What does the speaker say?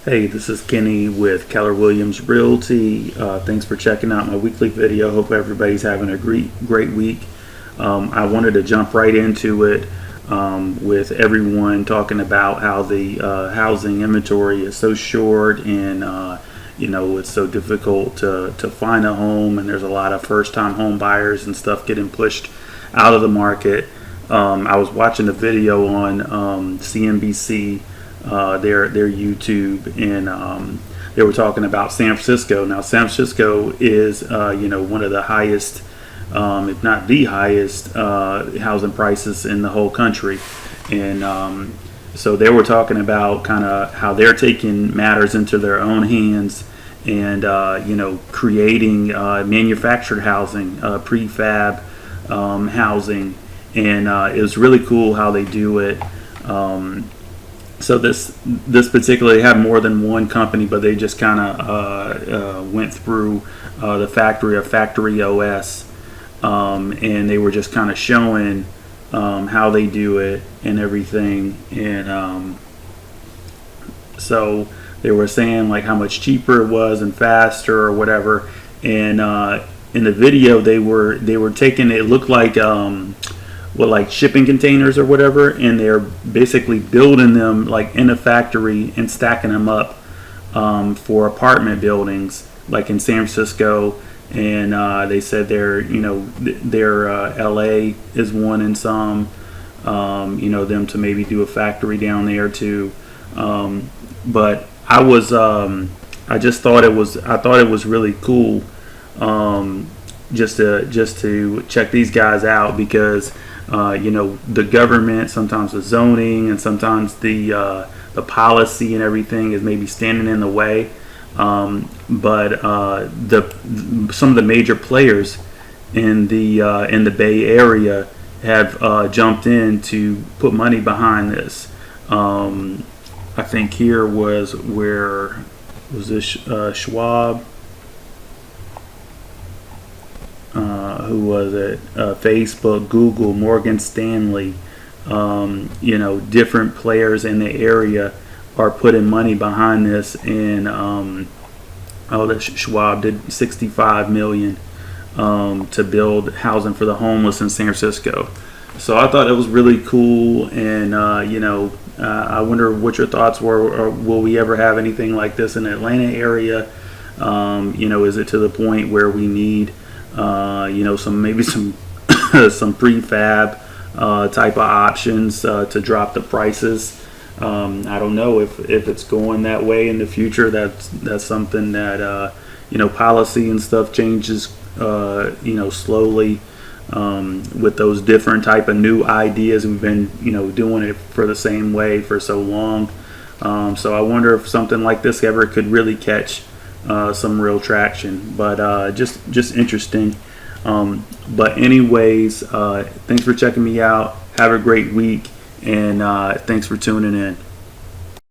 Hey, this is Kenny with Keller Williams Realty. Thanks for checking out my weekly video. Hope everybody's having a great week. I wanted to jump right into it with everyone talking about how the housing inventory is so short and it's so difficult to find a home, and there's a lot of first-time home buyers and stuff getting pushed out of the market. I was watching a video on CNBC. Their YouTube, and they were talking about San Francisco. Now, San Francisco is one of the highest, if not the highest, housing prices in the whole country, and so they were talking about kind of how they're taking matters into their own hands and creating manufactured housing, prefab housing, and it was really cool how they do it. So this particularly had more than one company, but they just kind of went through the factory of Factory OS, and they were just kind of showing how they do it and everything. And so they were saying like how much cheaper it was and faster or whatever. And in the video, they were taking, it looked like like shipping containers or whatever, and they're basically building them like in a factory and stacking them up for apartment buildings like in San Francisco. And they said their LA is one in some, them to maybe do a factory down there too. But I thought it was really cool just to check these guys out, because the government, sometimes the zoning and sometimes the policy and everything is maybe standing in the way. But some of the major players in the Bay Area have jumped in to put money behind this. I think here was Schwab. Who was it? Facebook, Google, Morgan Stanley. Different players in the area are putting money behind this, and Schwab did $65 million to build housing for the homeless in San Francisco. So I thought it was really cool, and I wonder what your thoughts were. Or will we ever have anything like this in the Atlanta area? Is it to the point where we need some some prefab type of options to drop the prices? I don't know if it's going that way in the future. That's something that policy and stuff changes slowly with those different type of new ideas. We've been doing it for the same way for so long. So I wonder if something like this ever could really catch some real traction, but just interesting. But anyways, thanks for checking me out. Have a great week, and thanks for tuning in.